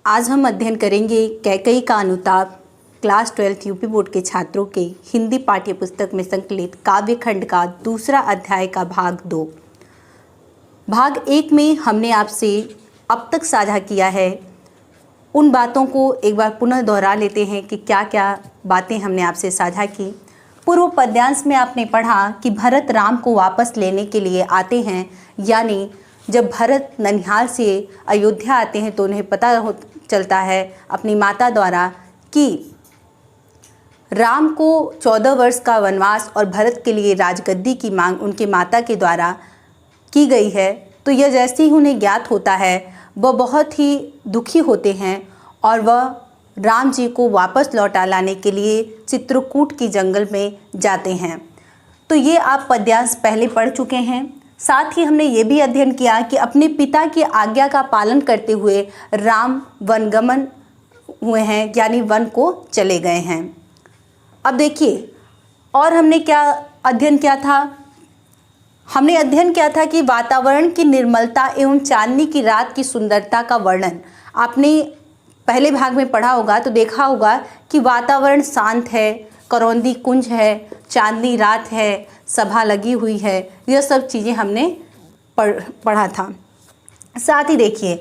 आज हम अध्ययन करेंगे कैकेयी का अनुताप क्लास 12 यूपी बोर्ड के छात्रों के हिंदी पाठ्य पुस्तक में संकलित काव्य खंड का दूसरा अध्याय का भाग 2। भाग 1 में हमने आपसे अब तक साझा किया है उन बातों को एक बार पुनः दोहरा लेते हैं कि क्या क्या बातें हमने आपसे साझा की। पूर्व पद्यांश में आपने पढ़ा कि भरत राम को वापस लेने के लिए आते हैं, यानी जब भरत ननिहाल से अयोध्या आते हैं तो उन्हें पता चलता है अपनी माता द्वारा कि राम को 14 वर्ष का वनवास और भरत के लिए राजगद्दी की मांग उनके माता के द्वारा की गई है। तो यह जैसे ही उन्हें ज्ञात होता है वह बहुत ही दुखी होते हैं और वह राम जी को वापस लौटा लाने के लिए चित्रकूट की जंगल में जाते हैं। तो ये आप पद्यांश पहले पढ़ चुके हैं। साथ ही हमने ये भी अध्ययन किया कि अपने पिता की आज्ञा का पालन करते हुए राम वनगमन हुए हैं, यानी वन को चले गए हैं। अब देखिए और हमने क्या अध्ययन किया था। हमने अध्ययन किया था कि वातावरण की निर्मलता एवं चांदनी की रात की सुंदरता का वर्णन। आपने पहले भाग में पढ़ा होगा तो देखा होगा कि वातावरण शांत है, करौंदी कुंज है, चांदनी रात है, सभा लगी हुई है, यह सब चीज़ें हमने पढ़ा था। साथ ही देखिए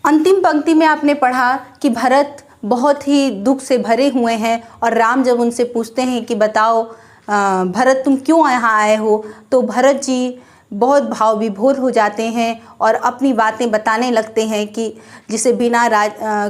अंतिम पंक्ति में आपने पढ़ा कि भरत बहुत ही दुख से भरे हुए हैं और राम जब उनसे पूछते हैं कि बताओ भरत तुम क्यों यहाँ आए हो, तो भरत जी बहुत भाव विभोर हो जाते हैं और अपनी बातें बताने लगते हैं कि जिसे बिना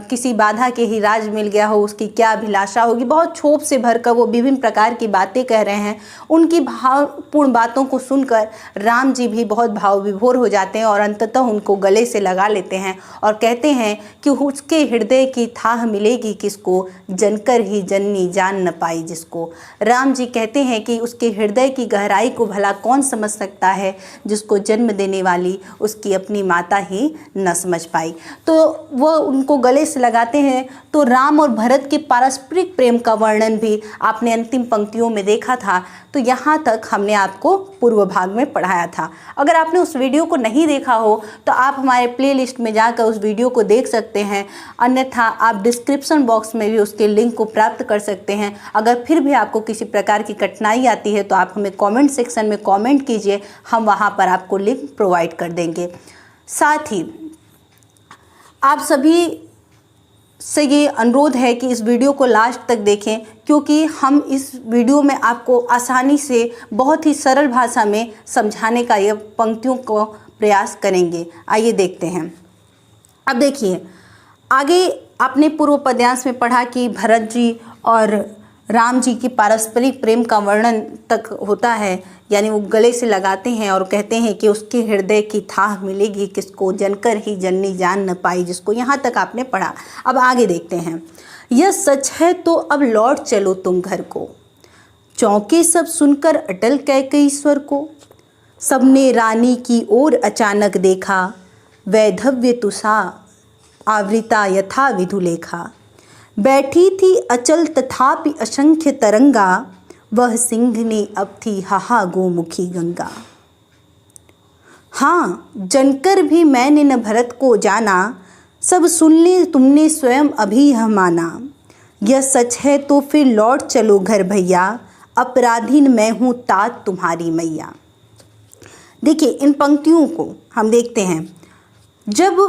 किसी बाधा के ही राज मिल गया हो उसकी क्या अभिलाषा होगी। बहुत क्षोभ से भरकर वो विभिन्न प्रकार की बातें कह रहे हैं। उनकी भावपूर्ण बातों को सुनकर राम जी भी बहुत भाव विभोर हो जाते हैं और अंततः उनको गले से लगा लेते हैं और कहते हैं कि उसके हृदय की थाह मिलेगी किसको, जनकर ही जननी जान न पाई जिसको। राम जी कहते हैं कि उसके हृदय की गहराई को भला कौन समझ सकता है, जिसको जन्म देने वाली उसकी अपनी माता ही न समझ पाई। तो वह उनको गले से लगाते हैं। तो राम और भरत के पारस्परिक प्रेम का वर्णन भी आपने अंतिम पंक्तियों में देखा था। तो यहाँ तक हमने आपको पूर्व भाग में पढ़ाया था। अगर आपने उस वीडियो को नहीं देखा हो तो आप हमारे प्लेलिस्ट में जाकर उस वीडियो को देख सकते हैं, अन्यथा आप डिस्क्रिप्शन बॉक्स में भी उसके लिंक को प्राप्त कर सकते हैं। अगर फिर भी आपको किसी प्रकार की कठिनाई आती है तो आप हमें कमेंट सेक्शन में कमेंट कीजिए, हम वहाँ पर आपको लिंक प्रोवाइड कर देंगे। साथ ही आप सभी से ये अनुरोध है कि इस वीडियो को लास्ट तक देखें, क्योंकि हम इस वीडियो में आपको आसानी से बहुत ही सरल भाषा में समझाने का यह पंक्तियों को प्रयास करेंगे। आइए देखते हैं। अब देखिए आगे आपने पूर्व पद्यांश में पढ़ा कि भरत जी और राम जी की पारस्परिक प्रेम का वर्णन तक होता है, यानी वो गले से लगाते हैं और कहते हैं कि उसके हृदय की थाह मिलेगी किसको, जनकर ही जननी जान न पाई जिसको। यहाँ तक आपने पढ़ा। अब आगे देखते हैं। यह सच है तो अब लौट चलो तुम घर को, चौंके सब सुनकर अटल कैकेयी स्वर को। सबने रानी की ओर अचानक देखा, वैधव्य तुषा आवृता यथा विधुलेखा। बैठी थी अचल तथापि असंख्य तरंगा, वह सिंघनी अब थी हाहा गोमुखी गंगा। हाँ जनकर भी मैंने न भरत को जाना, सब सुन ले तुमने स्वयं अभी यह माना। यह सच है तो फिर लौट चलो घर भैया, अपराधीन मैं हूँ तात तुम्हारी मैया। देखिए इन पंक्तियों को हम देखते हैं। जब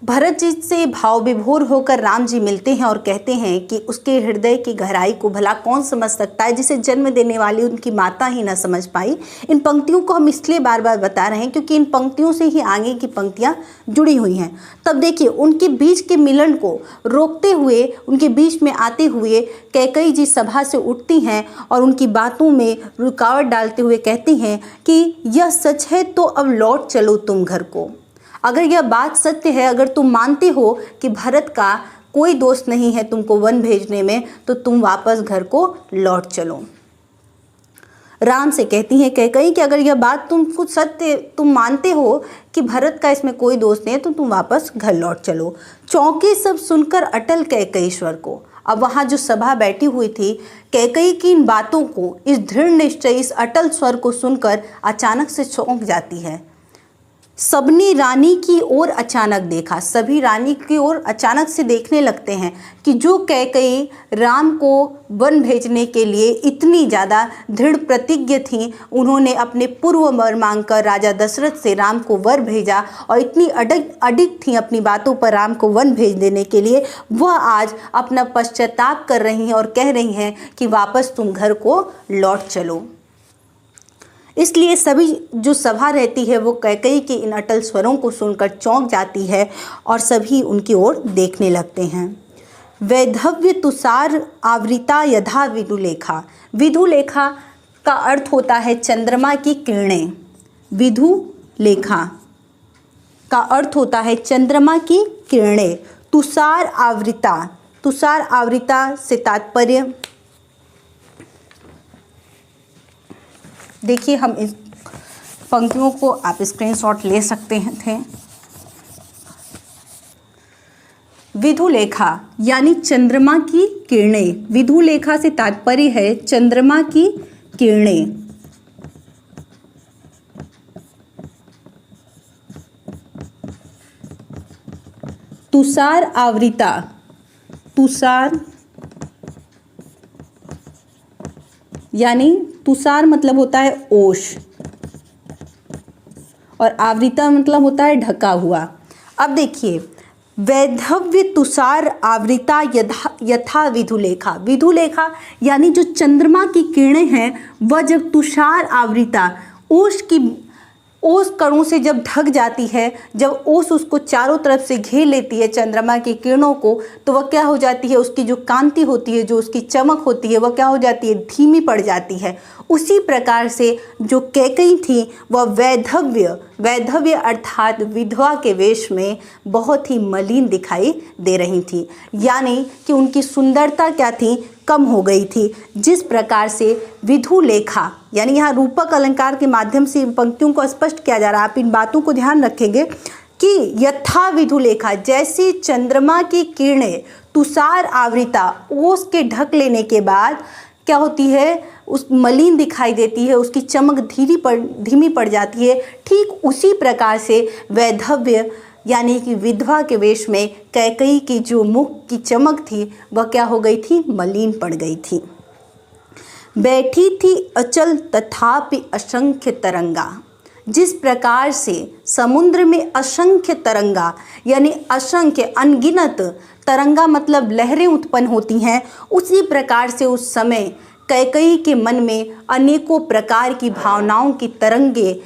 भरत जी से भाव विभोर होकर राम जी मिलते हैं और कहते हैं कि उसके हृदय की गहराई को भला कौन समझ सकता है, जिसे जन्म देने वाली उनकी माता ही ना समझ पाई। इन पंक्तियों को हम इसलिए बार बार बता रहे हैं क्योंकि इन पंक्तियों से ही आगे की पंक्तियां जुड़ी हुई हैं। तब देखिए उनके बीच के मिलन को रोकते हुए, उनके बीच में आते हुए कैकेयी जी सभा से उठती हैं और उनकी बातों में रुकावट डालते हुए कहती हैं कि यह सच है तो अब लौट चलो तुम घर को। अगर यह बात सत्य है, अगर तुम मानते हो कि भरत का कोई दोष नहीं है तुमको वन भेजने में, तो तुम वापस घर को लौट चलो। राम से कहती हैं कैकेयी कि अगर यह बात तुमको सत्य, तुम मानते हो कि भरत का इसमें कोई दोष नहीं है, तो तुम वापस घर लौट चलो। चौंके सब सुनकर अटल कैकेयी स्वर को। अब वहाँ जो सभा बैठी हुई थी, कैकेयी की इन बातों को, इस दृढ़ निश्चय, इस अटल स्वर को सुनकर अचानक से चौंक जाती है। सबने रानी की ओर अचानक देखा। सभी रानी की ओर अचानक से देखने लगते हैं कि जो कैकई राम को वन भेजने के लिए इतनी ज़्यादा दृढ़ प्रतिज्ञ थी, उन्होंने अपने पूर्व वर मांगकर राजा दशरथ से राम को वर भेजा और इतनी अडिग थी अपनी बातों पर राम को वन भेज देने के लिए, वह आज अपना पश्चाताप कर रही हैं और कह रही हैं कि वापस तुम घर को लौट चलो। इसलिए सभी जो सभा रहती है वो कैकई के इन अटल स्वरों को सुनकर चौंक जाती है और सभी उनकी ओर देखने लगते हैं। वैधव्य तुषार आवृता यथा विधुलेखा। विधुलेखा का अर्थ होता है चंद्रमा की किरणें। विधुलेखा का अर्थ होता है चंद्रमा की किरणें। तुषार आवृता, तुषार आवृता से तात्पर्य, देखिए हम इस पंक्तियों को आप स्क्रीनशॉट ले सकते थे। विधुलेखा यानी चंद्रमा की किरणें। विधुलेखा से तात्पर्य है चंद्रमा की किरणें। तुषार आवृता, तुषार यानी तुषार मतलब होता है ओश और आवृता मतलब होता है ढका हुआ। अब देखिए, वैधव्य तुषार आवृता यथा विधुलेखा। विधुलेखा यानी जो चंद्रमा की किरणें हैं वह जब तुषार आवृता ओस कणों से जब ढक जाती है, जब ओस उसको चारों तरफ से घेर लेती है चंद्रमा की किरणों को, तो वह क्या हो जाती है, उसकी जो कांति होती है, जो उसकी चमक होती है, वह क्या हो जाती है, धीमी पड़ जाती है। उसी प्रकार से जो कैकई थी वह वैधव्य अर्थात विधवा के वेश में बहुत ही मलिन दिखाई दे रही थी, यानी कि उनकी सुंदरता क्या थी, कम हो गई थी। जिस प्रकार से विधुलेखा यानी यहाँ रूपक अलंकार के माध्यम से इन पंक्तियों को स्पष्ट किया जा रहा है। आप इन बातों को ध्यान रखेंगे कि यथा विधुलेखा जैसी चंद्रमा की किरणें तुषार आवृता ओस के ढक लेने के बाद क्या होती है, उस मलिन दिखाई देती है, उसकी चमक धीमी पड़ जाती है। ठीक उसी प्रकार से वैधव्य यानी कि विधवा के वेश में कैकई की जो मुख की चमक थी वह क्या हो गई थी, मलिन पड़ गई थी। बैठी थी अचल तथापि असंख्य तरंगा। जिस प्रकार से समुद्र में असंख्य तरंगा यानी असंख्य अनगिनत तरंगा मतलब लहरें उत्पन्न होती हैं, उसी प्रकार से उस समय कैकई के मन में अनेकों प्रकार की भावनाओं की तरंगे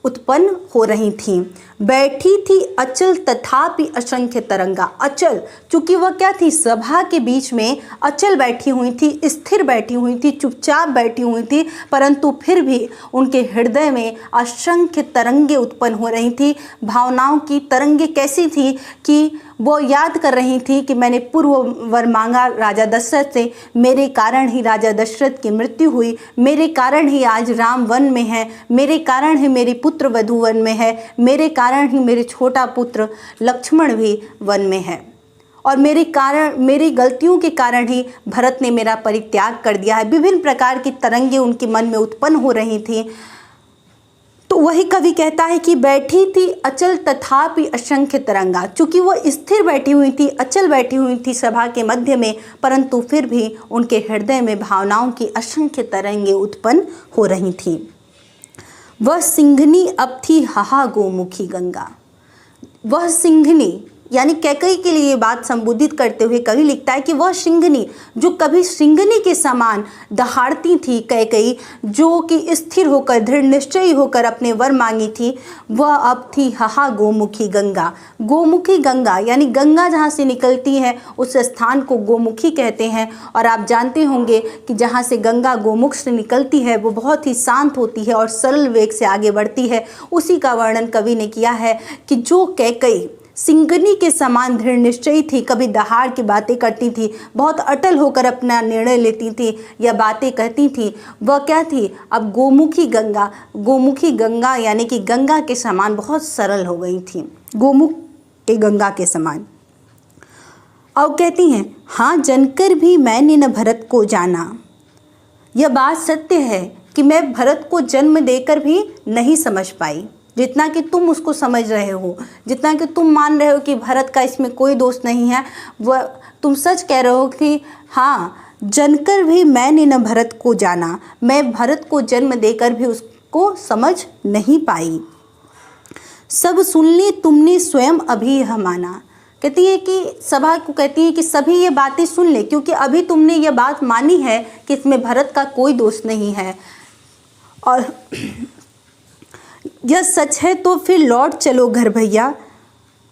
उत्पन्न हो रही थीं। बैठी थी अचल तथापि असंख्य तरंगा। अचल चूंकि वह क्या थी, सभा के बीच में अचल बैठी हुई थी, स्थिर बैठी हुई थी, चुपचाप बैठी हुई थी, परंतु फिर भी उनके हृदय में असंख्य तरंगे उत्पन्न हो रही थी। भावनाओं की तरंगे कैसी थी कि वो याद कर रही थी कि मैंने पूर्व वर मांगा राजा दशरथ से, मेरे कारण ही राजा दशरथ की मृत्यु हुई, मेरे कारण ही आज राम वन में है, मेरे कारण ही मेरी पुत्र वधू वन में है, मेरे कारण ही मेरे छोटा पुत्र लक्ष्मण भी वन में है, और मेरी गलतियों के कारण ही भरत ने मेरा परित्याग कर दिया है। विभिन्न प्रकार की तरंगे उनके मन में उत्पन्न हो रही थी। तो वही कवि कहता है कि बैठी थी अचल तथापि असंख्य तरंगा। चूंकि वो स्थिर बैठी हुई थी, अचल बैठी हुई थी सभा के मध्य में, परंतु फिर भी उनके हृदय में भावनाओं की असंख्य तरंगे उत्पन्न हो रही थी। वह सिंघनी अब थी हाहा गोमुखी गंगा। वह सिंघनी यानी कैकई के लिए ये बात संबोधित करते हुए कवि लिखता है कि वह सिंघनी जो कभी सिंघनी के समान दहाड़ती थी कैकई, जो कि स्थिर होकर दृढ़ निश्चयी होकर अपने वर मांगी थी, वह अब थी हाहा गोमुखी गंगा। गोमुखी गंगा यानी गंगा जहाँ से निकलती है उस स्थान को गोमुखी कहते हैं। और आप जानते होंगे कि जहाँ से गंगा गोमुख से निकलती है वो बहुत ही शांत होती है और सरल वेग से आगे बढ़ती है। उसी का वर्णन कवि ने किया है कि जो कैकई सिंघनी के समान दृढ़ निश्चयी थी, कभी दहाड़ की बातें करती थी, बहुत अटल होकर अपना निर्णय लेती थी या बातें कहती थी, वह क्या थी, अब गोमुखी गंगा यानी कि गंगा के समान बहुत सरल हो गई थी, गोमुख के गंगा के समान। और कहती हैं, हाँ जनकर भी मैंने न भरत को जाना। यह बात सत्य है कि मैं भरत को जन्म देकर भी नहीं समझ पाई। जितना कि तुम उसको समझ रहे हो, जितना कि तुम मान रहे हो कि भरत का इसमें कोई दोष नहीं है, वह तुम सच कह रहे हो कि हाँ, जनकर भी मैंने न भरत को जाना, मैं भरत को जन्म देकर भी उसको समझ नहीं पाई। सब सुन ली तुमने स्वयं अभी यह माना। कहती है कि सभा को कहती है कि सभी ये बातें सुन ले, क्योंकि अभी तुमने ये बात मानी है कि इसमें भरत का कोई दोष नहीं है, और यह सच है तो फिर लौट चलो घर भैया,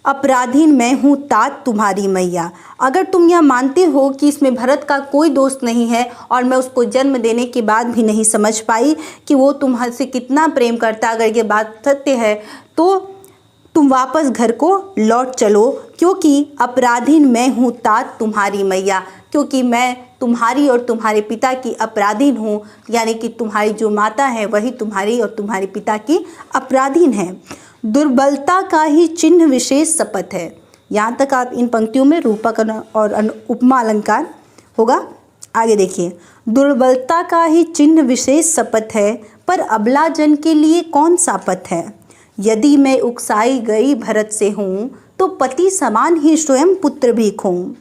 अपराधीन मैं हूँ तात तुम्हारी मैया। अगर तुम यह मानते हो कि इसमें भरत का कोई दोष नहीं है और मैं उसको जन्म देने के बाद भी नहीं समझ पाई कि वो तुम्हारे कितना प्रेम करता, अगर ये बात सत्य है तो तुम वापस घर को लौट चलो, क्योंकि अपराधीन मैं हूँ तात तुम्हारी मैया, क्योंकि मैं तुम्हारी और तुम्हारे पिता की अपराधीन हूँ, यानी कि तुम्हारी जो माता है वही तुम्हारी और तुम्हारे पिता की अपराधीन है। दुर्बलता का ही चिन्ह विशेष शपथ है। यहाँ तक आप इन पंक्तियों में रूपक और उपमा अलंकार होगा। आगे देखिए, दुर्बलता का ही चिन्ह विशेष शपथ है, पर अबला जन के लिए कौन सा पथ है। यदि मैं उकसाई गई भरत से हूँ, तो पति समान ही स्वयं पुत्र भी खोऊं।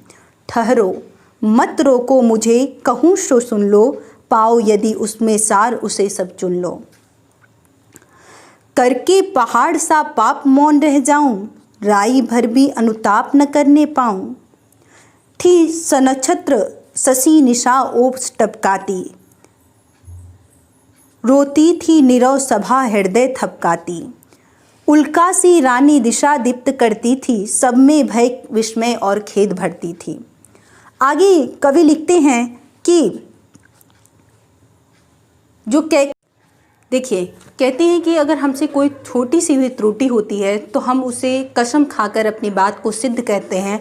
ठहरो मत रोको मुझे, कहूँ सो सुन लो, पाओ यदि उसमें सार उसे सब चुन लो। करके पहाड़ सा पाप मौन रह जाऊं, राई भर भी अनुताप न करने पाऊं। थी सनक्षत्र शशि निशा ओप्स टपकाती, रोती थी नीरव सभा हृदय थपकाती। उल्का सी रानी दिशा दीप्त करती थी, सब में भय विस्मय और खेद भरती थी। आगे कवि लिखते हैं कि जो देखिए, कहते हैं कि अगर हमसे कोई छोटी सी भी त्रुटि होती है तो हम उसे कसम खाकर अपनी बात को सिद्ध करते हैं,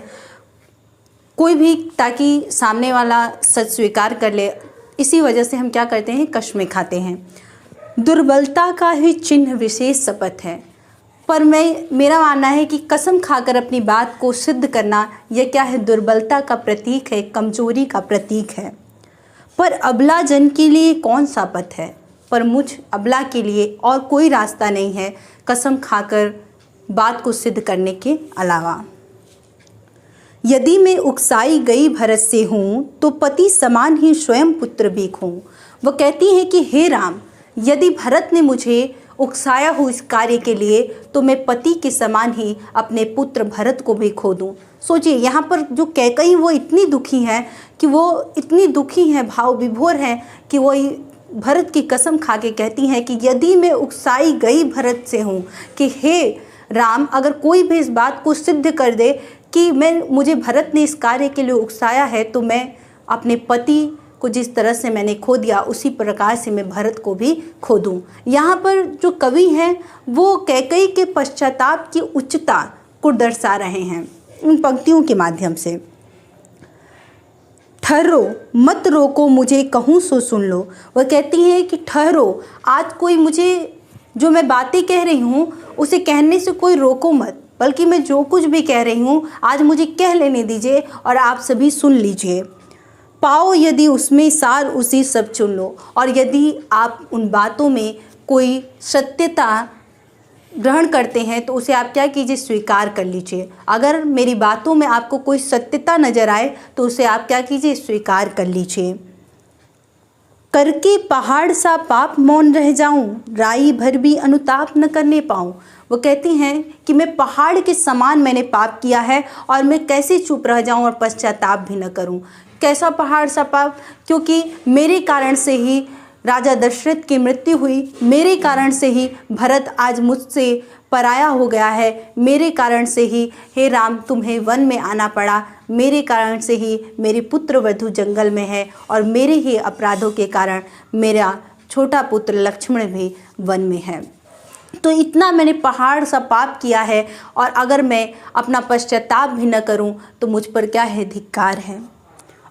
कोई भी, ताकि सामने वाला सच स्वीकार कर ले। इसी वजह से हम क्या करते हैं, कस्में खाते हैं। दुर्बलता का ही चिन्ह विशेष शपथ है, पर मेरा मानना है कि कसम खाकर अपनी बात को सिद्ध करना यह क्या है, दुर्बलता का प्रतीक है, कमजोरी का प्रतीक है। पर अबला जन के लिए कौन सा पथ है, पर मुझ अबला के लिए और कोई रास्ता नहीं है कसम खाकर बात को सिद्ध करने के अलावा। यदि मैं उकसाई गई भरत से हूँ, तो पति समान ही स्वयं पुत्र भी खोऊं। वह कहती है कि हे राम, यदि भरत ने मुझे उकसाया हो इस कार्य के लिए, तो मैं पति के समान ही अपने पुत्र भरत को भी खो दूँ। सोचिए, यहाँ पर जो कैकई वो इतनी दुखी है कि वो इतनी दुखी हैं, भाव विभोर हैं कि वो भरत की कसम खा के कहती हैं कि यदि मैं उकसाई गई भरत से हूँ, कि हे राम, अगर कोई भी इस बात को सिद्ध कर दे कि मुझे भरत ने इस कार्य के लिए उकसाया है, तो मैं अपने पति को जिस तरह से मैंने खो दिया उसी प्रकार से मैं भरत को भी खो दूँ। यहाँ पर जो कवि हैं वो कैकई के पश्चाताप की उच्चता को दर्शा रहे हैं उन पंक्तियों के माध्यम से। ठहरो मत रोको मुझे, कहूँ सो सुन लो। वह कहती हैं कि ठहरो, आज कोई मुझे जो मैं बातें कह रही हूँ उसे कहने से कोई रोको मत, बल्कि मैं जो कुछ भी कह रही हूँ आज मुझे कह लेने दीजिए और आप सभी सुन लीजिए। पाओ यदि उसमें सार उसी सब चुन लो, और यदि आप उन बातों में कोई सत्यता ग्रहण करते हैं तो उसे आप क्या कीजिए, स्वीकार कर लीजिए। अगर मेरी बातों में आपको कोई सत्यता नजर आए तो उसे आप क्या कीजिए, स्वीकार कर लीजिए। करके पहाड़ सा पाप मौन रह जाऊं, राई भर भी अनुताप न करने पाऊं। वो कहती हैं कि मैं पहाड़ के समान मैंने पाप किया है और मैं कैसे चुप रह जाऊं और पश्चाताप भी न करूं। कैसा पहाड़ सा पाप, क्योंकि मेरे कारण से ही राजा दशरथ की मृत्यु हुई, मेरे कारण से ही भरत आज मुझसे पराया हो गया है, मेरे कारण से ही हे राम तुम्हें वन में आना पड़ा, मेरे कारण से ही मेरी पुत्र वधू जंगल में है और मेरे ही अपराधों के कारण मेरा छोटा पुत्र लक्ष्मण भी वन में है। तो इतना मैंने पहाड़ सा पाप किया है और अगर मैं अपना पश्चाताप भी न करूं तो मुझ पर क्या है, धिक्कार है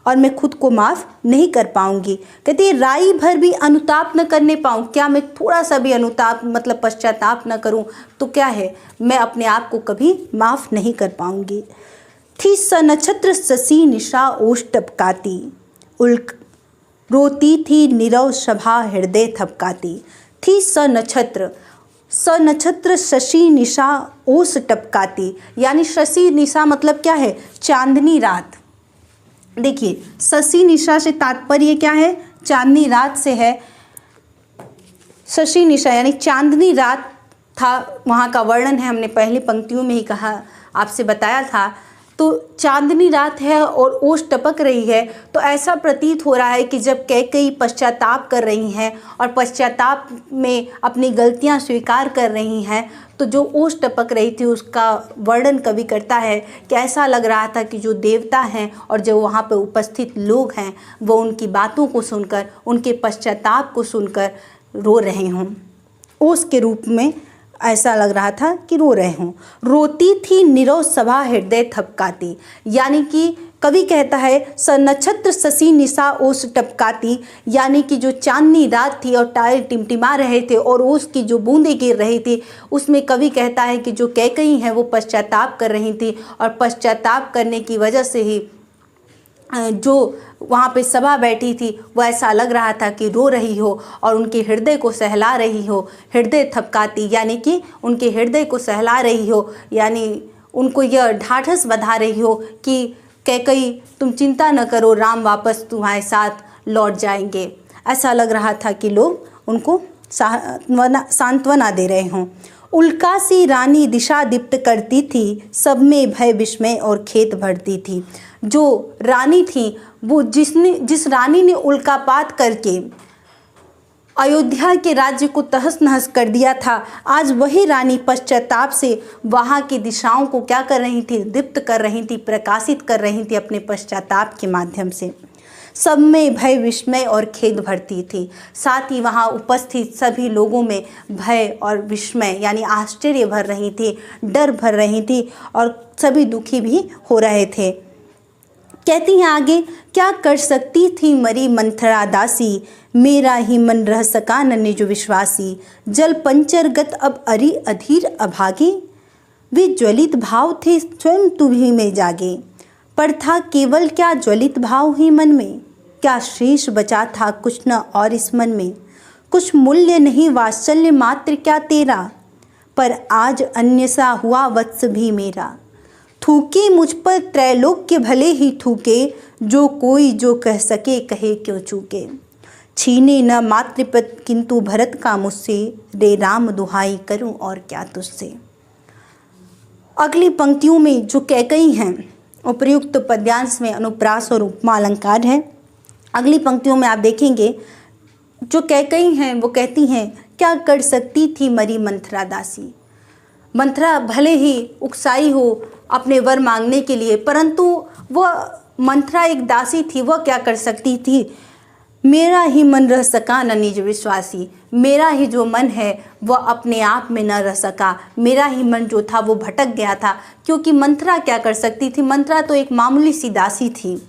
और मैं खुद को माफ़ नहीं कर पाऊंगी। कहती है राई भर भी अनुताप न करने पाऊँ, क्या मैं थोड़ा सा भी अनुताप मतलब पश्चाताप न करूं तो क्या है, मैं अपने आप को कभी माफ़ नहीं कर पाऊंगी। थी सनक्षत्र शशि निशा ओष टपकाती, उल्क रोती थी नीरव सभा हृदय थपकाती। थी सनक्षत्र, सनक्षत्र शशि निशा ओस टपकाती, यानी शशि निशा मतलब क्या है, चांदनी रात। देखिए शशि निशा से तात्पर्य क्या है, चांदनी रात से है। शशि निशा यानी चांदनी रात था, वहाँ का वर्णन है, हमने पहली पंक्तियों में ही कहा, आपसे बताया था। तो चांदनी रात है और ओस टपक रही है, तो ऐसा प्रतीत हो रहा है कि जब कैकेयी पश्चाताप कर रही हैं और पश्चाताप में अपनी गलतियां स्वीकार कर रही हैं, तो जो ओस टपक रही थी उसका वर्णन कवि करता है कि ऐसा लग रहा था कि जो देवता हैं और जो वहाँ पर उपस्थित लोग हैं वो उनकी बातों को सुनकर, उनके पश्चाताप को सुनकर रो रहे हों। ओस के रूप में ऐसा लग रहा था कि रो रहे हों। रोती थी नीरव सभा हृदय थपकाती, यानी कि कवि कहता है सनक्षत्र शशि निशा ओस टपकाती, यानी कि जो चांदनी रात थी और तारे टिमटिमा रहे थे और ओस की जो बूंदें गिर रही थी, उसमें कवि कहता है कि जो कैकेयी हैं वो पश्चाताप कर रही थी और पश्चाताप करने की वजह से ही जो वहाँ पे सभा बैठी थी वो ऐसा लग रहा था कि रो रही हो और उनके हृदय को सहला रही हो। हृदय थपकाती यानी कि उनके हृदय को सहला रही हो, यानी उनको यह ढाढ़स बंधा रही हो कि कैकेयी तुम चिंता न करो, राम वापस तुम्हारे साथ लौट जाएंगे। ऐसा लग रहा था कि लोग उनको सांत्वना दे रहे हों। उल्का सी रानी दिशा दीप्त करती थी, सब में भय विस्मय और खेत भरती थी। जो रानी थी वो जिस रानी ने उल्कापात करके अयोध्या के राज्य को तहस नहस कर दिया था, आज वही रानी पश्चाताप से वहाँ की दिशाओं को क्या कर रही थी, दीप्त कर रही थी, प्रकाशित कर रही थी अपने पश्चाताप के माध्यम से। सब में भय विस्मय और खेद भरती थी, साथ ही वहाँ उपस्थित सभी लोगों में भय और विस्मय यानी आश्चर्य भर रही थी, डर भर रही थी और सभी दुखी भी हो रहे थे। कहती हैं आगे, क्या कर सकती थी मरी मंथरा दासी, मेरा ही मन रह सका न निज विश्वासी। जल पंचरगत अब अरि अधीर अभागे, वे ज्वलित भाव थे स्वयं तुम्ही में जागे। पर था केवल क्या ज्वलित भाव ही मन में, क्या शेष बचा था कुछ न और इस मन में। कुछ मूल्य नहीं वात्सल्य मात्र क्या तेरा, पर आज अन्य सा हुआ वत्स भी मेरा। थूके मुझ पर त्रैलोक्य भले ही थूके, जो कोई जो कह सके कहे क्यों चूके। छीने न मातृपद किंतु भरत का मुझसे, रे राम दुहाई करूं और क्या तुझसे। अगली पंक्तियों में जो कैकेयी हैं उपर्युक्त पद्यांश में अनुप्रास और उपमा अलंकार है। अगली पंक्तियों में आप देखेंगे जो कैकेयी हैं वो कहती हैं, क्या कर सकती थी मरी मंथरा दासी। मंथरा भले ही उकसाई हो अपने वर मांगने के लिए, परंतु वह मंथरा एक दासी थी, वह क्या कर सकती थी। मेरा ही मन रह सका न निज विश्वासी, मेरा ही जो मन है वह अपने आप में न रह सका, मेरा ही मन जो था वो भटक गया था। क्योंकि मंथरा क्या कर सकती थी, मंथरा तो एक मामूली सी दासी थी।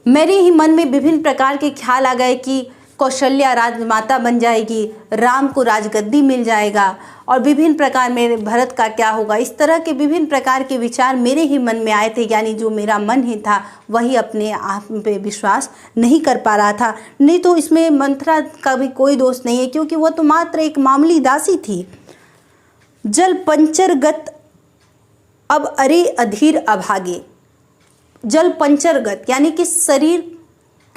मेरे ही मन में विभिन्न प्रकार के ख्याल आ गए कि कौशल्या राजमाता बन जाएगी, राम को राजगद्दी मिल जाएगा और विभिन्न प्रकार मेरे भरत का क्या होगा। इस तरह के विभिन्न प्रकार के विचार मेरे ही मन में आए थे, यानी जो मेरा मन ही था वही अपने आप पे विश्वास नहीं कर पा रहा था। नहीं तो इसमें मंथरा का भी कोई दोष नहीं है, क्योंकि वह तो मात्र एक मामूली दासी थी। जल पंचरगत अब अरे अधीर अभागे, जल पंचरगत यानी कि शरीर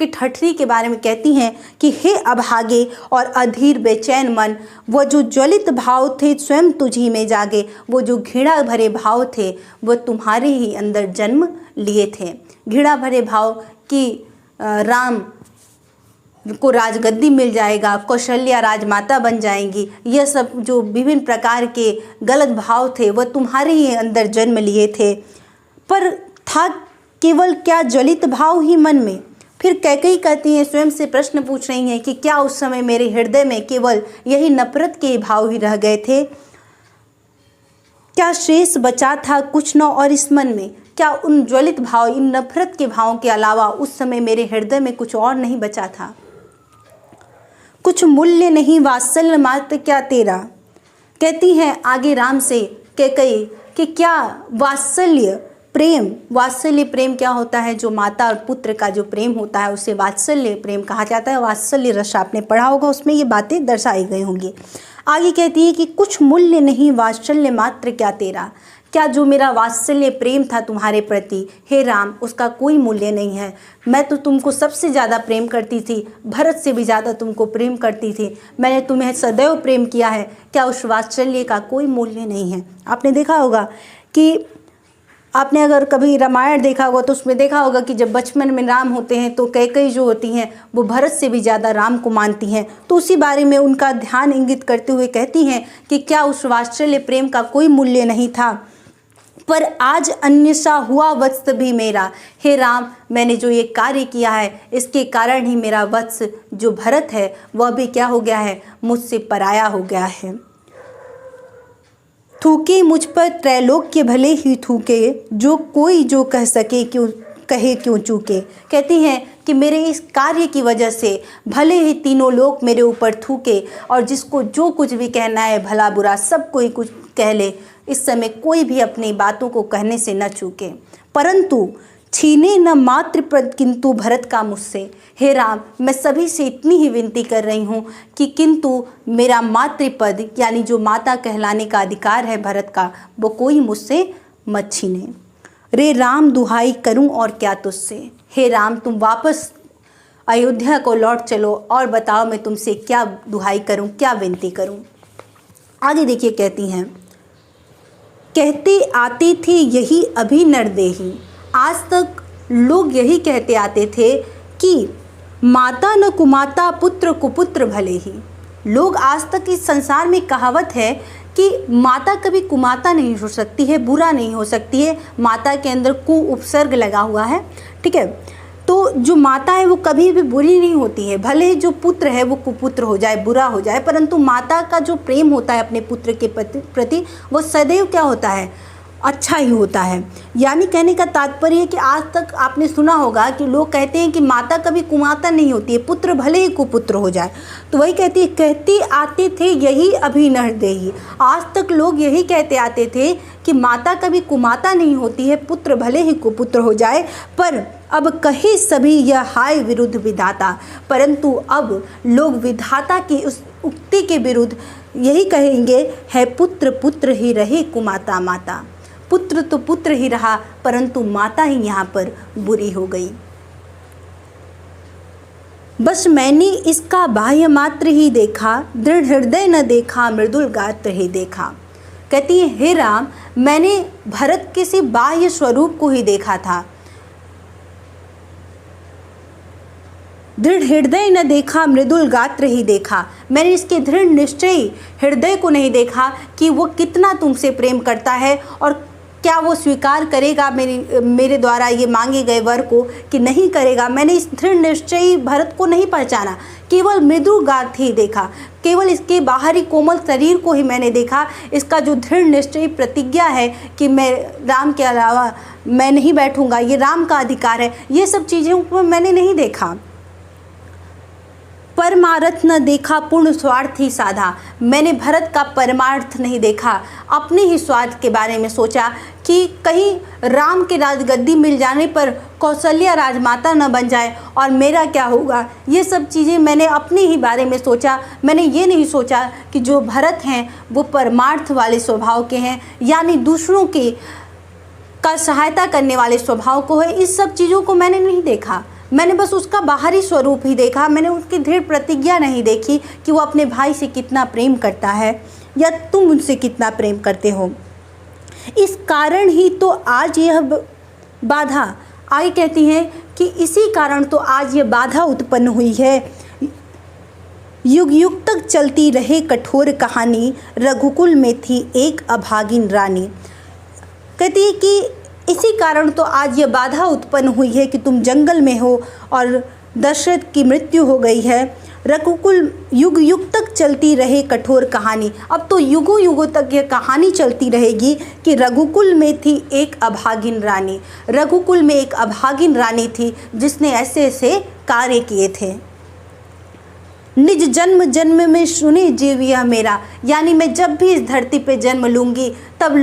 की ठठरी के बारे में कहती हैं कि हे अभागे और अधीर बेचैन मन, वो जो ज्वलित भाव थे स्वयं तुझी में जागे। वो जो घृणा भरे भाव थे वो तुम्हारे ही अंदर जन्म लिए थे। घृणा भरे भाव कि राम को राजगद्दी मिल जाएगा, कौशल्या राजमाता बन जाएंगी, यह सब जो विभिन्न प्रकार के गलत भाव थे वह तुम्हारे ही अंदर जन्म लिए थे। पर था केवल क्या ज्वलित भाव ही मन में। फिर कैकेयी कहती हैं, स्वयं से प्रश्न पूछ रही हैं कि क्या उस समय मेरे हृदय में केवल यही नफरत के भाव ही रह गए थे, क्या शेष बचा था कुछ न और इस मन में। क्या उन ज्वलित भाव, इन नफरत के भावों के अलावा उस समय मेरे हृदय में कुछ और नहीं बचा था। कुछ मूल्य नहीं वात्सल्य मात्र क्या तेरा। कहती हैं आगे राम से कैकेयी कि क्या वात्सल्य प्रेम, वात्सल्य प्रेम क्या होता है? जो माता और पुत्र का जो प्रेम होता है उसे वात्सल्य प्रेम कहा जाता है। वात्सल्य रस आपने पढ़ा होगा, उसमें ये बातें दर्शाई गई होंगी। आगे कहती है कि कुछ मूल्य नहीं वात्सल्य मात्र क्या तेरा, क्या जो मेरा वात्सल्य प्रेम था तुम्हारे प्रति हे राम, उसका कोई मूल्य नहीं है। मैं तो तुमको सबसे ज़्यादा प्रेम करती थी, भरत से भी ज़्यादा तुमको प्रेम करती थी, मैंने तुम्हें सदैव प्रेम किया है, क्या उस वात्सल्य का कोई मूल्य नहीं है? आपने देखा होगा कि आपने अगर कभी रामायण देखा होगा तो उसमें देखा होगा कि जब बचपन में राम होते हैं तो कैकेयी जो होती हैं वो भरत से भी ज़्यादा राम को मानती हैं। तो उसी बारे में उनका ध्यान इंगित करते हुए कहती हैं कि क्या उस वात्सल्य प्रेम का कोई मूल्य नहीं था, पर आज अन्य सा हुआ वत्स भी मेरा, हे राम मैंने जो ये कार्य किया है इसके कारण ही मेरा वत्स जो भरत है वह भी क्या हो गया है, मुझसे पराया हो गया है। थूके मुझ पर त्रैलोक्य भले ही थूके, जो कोई जो कह सके क्यों कहे क्यों चूके। कहती हैं कि मेरे इस कार्य की वजह से भले ही तीनों लोग मेरे ऊपर थूके और जिसको जो कुछ भी कहना है भला बुरा सब कोई कुछ कह ले, इस समय कोई भी अपनी बातों को कहने से न चूके, परंतु छीने न मात्र पद किंतु भरत का मुझसे। हे राम मैं सभी से इतनी ही विनती कर रही हूँ कि किंतु मेरा मातृपद यानी जो माता कहलाने का अधिकार है भरत का, वो कोई मुझसे मत छीने। रे राम दुहाई करूँ और क्या तुझसे, हे राम तुम वापस अयोध्या को लौट चलो और बताओ मैं तुमसे क्या दुहाई करूँ, क्या विनती करूँ। आगे देखिए कहती हैं, कहते आती थी यही अभी नरदेही, आज तक लोग यही कहते आते थे कि माता न कुमाता पुत्र कुपुत्र भले ही। लोग आज तक इस संसार में कहावत है कि माता कभी कुमाता नहीं हो सकती है, बुरा नहीं हो सकती है, माता के अंदर कु उपसर्ग लगा हुआ है, ठीक है। तो जो माता है वो कभी भी बुरी नहीं होती है, भले ही जो पुत्र है वो कुपुत्र हो जाए, बुरा हो जाए, परंतु माता का जो प्रेम होता है अपने पुत्र के प्रति वो सदैव क्या होता है, अच्छा ही होता है। यानी कहने का तात्पर्य है कि आज तक आपने सुना होगा कि लोग कहते हैं कि माता कभी कुमाता नहीं होती है, पुत्र भले ही कुपुत्र हो जाए। तो वही कहती है, कहते आते थे यही अभी नरदेही, आज तक लोग यही कहते आते थे कि माता कभी कुमाता नहीं होती है, पुत्र भले ही कुपुत्र हो जाए, पर अब कहे सभी यह हाय विरुद्ध विधाता, परंतु अब लोग विधाता की उस उक्ति के विरुद्ध यही कहेंगे, है पुत्र पुत्र ही रहे कुमाता माता। पुत्र तो पुत्र ही रहा परंतु माता ही यहाँ पर बुरी हो गई। बस मैंने इसका बाह्य मात्र ही देखा, दृढ़ हृदय न देखा, मृदुल गात्र ही देखा। कहती है, हे राम मैंने भरत के से बाह्य स्वरूप को ही देखा था, दृढ़ हृदय न देखा, मृदुल गात्र ही देखा। मैंने इसके दृढ़ निश्चयी हृदय को नहीं कि वो कितना तुमसे प्रेम करता है और क्या वो स्वीकार करेगा मेरे द्वारा ये मांगे गए वर को कि नहीं करेगा। मैंने इस दृढ़ निश्चयी भरत को नहीं पहचाना, केवल मृदुल गात्र ही देखा, केवल इसके बाहरी कोमल शरीर को ही मैंने देखा। इसका जो दृढ़ निश्चयी प्रतिज्ञा है कि मैं राम के अलावा मैं नहीं बैठूंगा, ये राम का अधिकार है, ये सब चीज़ों को मैंने नहीं देखा। परमार्थ न देखा, पूर्ण स्वार्थ ही साधा। मैंने भरत का परमार्थ नहीं देखा, अपने ही स्वार्थ के बारे में सोचा कि कहीं राम के राजगद्दी मिल जाने पर कौशल्या राजमाता न बन जाए और मेरा क्या होगा। ये सब चीज़ें मैंने अपने ही बारे में सोचा। मैंने ये नहीं सोचा कि जो भरत हैं वो परमार्थ वाले स्वभाव के हैं, यानी दूसरों की का सहायता करने वाले स्वभाव को है। इस सब चीज़ों को मैंने नहीं देखा, मैंने बस उसका बाहरी स्वरूप ही देखा। मैंने उसकी दृढ़ प्रतिज्ञा नहीं देखी कि वो अपने भाई से कितना प्रेम करता है या तुम उनसे कितना प्रेम करते हो। इस कारण ही तो आज यह बाधा आई, कहती हैं कि इसी कारण तो आज यह बाधा उत्पन्न हुई है। युग युग तक चलती रहे कठोर कहानी, रघुकुल में थी एक अभागिन रानी। कहती है कि इसी कारण तो आज ये बाधा उत्पन्न हुई है कि तुम जंगल में हो और दशरथ की मृत्यु हो गई है। रघुकुल युग युग तक चलती रहे कठोर कहानी, अब तो युगों युगों तक यह कहानी चलती रहेगी कि रघुकुल में थी एक अभागिन रानी। रघुकुल में एक अभागिन रानी थी जिसने ऐसे ऐसे कार्य किए थे। निज जन्म जन्म में सुने जीव यह मेरा, यानी मैं जब भी इस धरती पे जन्म लूँगी तब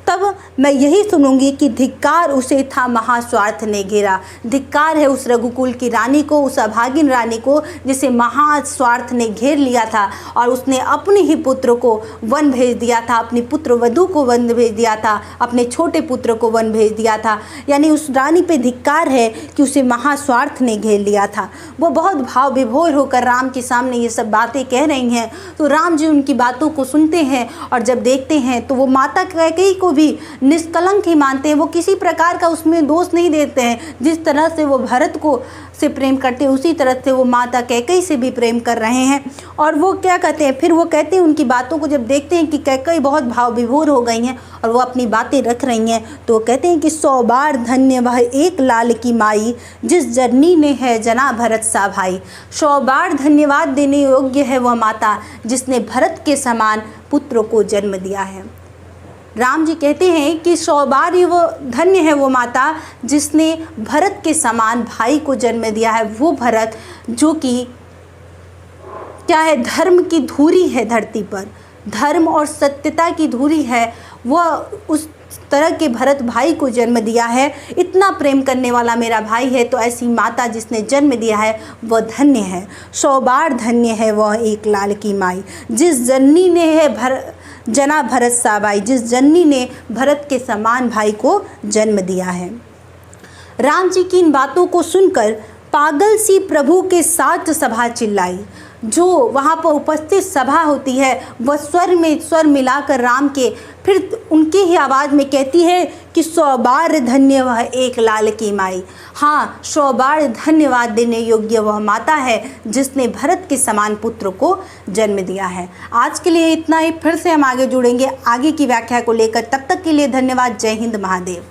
तब मैं यही सुनूंगी कि धिक्कार उसे था महास्वार्थ ने घेरा। धिक्कार है उस रघुकुल की रानी को, उस अभागिन रानी को जिसे महास्वार्थ ने घेर लिया था और उसने अपने ही पुत्र को वन भेज दिया था, अपनी पुत्र वधू को वन भेज दिया था, अपने छोटे पुत्र को वन भेज दिया था। यानी उस रानी पे धिक्कार है कि उसे महास्वार्थ ने घेर लिया था। वो बहुत भाव विभोर होकर राम के सामने ये सब बातें कह रही हैं, तो राम जी उनकी बातों को सुनते हैं और जब देखते हैं तो वो माता कैकेयी को भी निष्कलंक ही मानते हैं। वो किसी प्रकार का उसमें दोष नहीं देते हैं। जिस तरह से वो भरत को से प्रेम करते हैं उसी तरह से वो माता कैकेयी से भी प्रेम कर रहे हैं। और वो क्या कहते हैं, फिर वो कहते हैं उनकी बातों को जब देखते हैं कि कैकेयी बहुत भाव विभोर हो गई हैं और वो अपनी बातें रख रही हैं, तो वो कहते हैं कि 100 बार धन्य वह एक लाल की माई, जिस जननी ने है जना भरत सा भाई। 100 बार धन्यवाद देने योग्य है वह माता जिसने भरत के समान पुत्र को जन्म दिया है। राम जी कहते हैं कि 100 बार ही वो धन्य है वो माता जिसने भरत के समान भाई को जन्म दिया है। वो भरत जो कि क्या है, धर्म की धुरी है धरती पर, धर्म और सत्यता की धुरी है। वह उस तरह के भरत भाई को जन्म दिया है। इतना प्रेम करने वाला मेरा भाई है, तो ऐसी माता जिसने जन्म दिया है वह धन्य है। 100 बार धन्य है वह एक लाल की माई, जिस जननी ने है जना भरत सा भाई, जिस जननी ने भरत के समान भाई को जन्म दिया है। राम जी की इन बातों को सुनकर पागल सी प्रभु के साथ सभा चिल्लाई। जो वहाँ पर उपस्थित सभा होती है वह स्वर में स्वर मिलाकर राम के फिर उनके ही आवाज़ में कहती है कि 100 बार धन्य वह एक लाल की माई। हाँ, 100 बार धन्यवाद देने योग्य वह माता है जिसने भरत के समान पुत्र को जन्म दिया है। आज के लिए इतना ही, फिर से हम आगे जुड़ेंगे आगे की व्याख्या को लेकर। तब तक के लिए धन्यवाद। जय हिंद महादेव।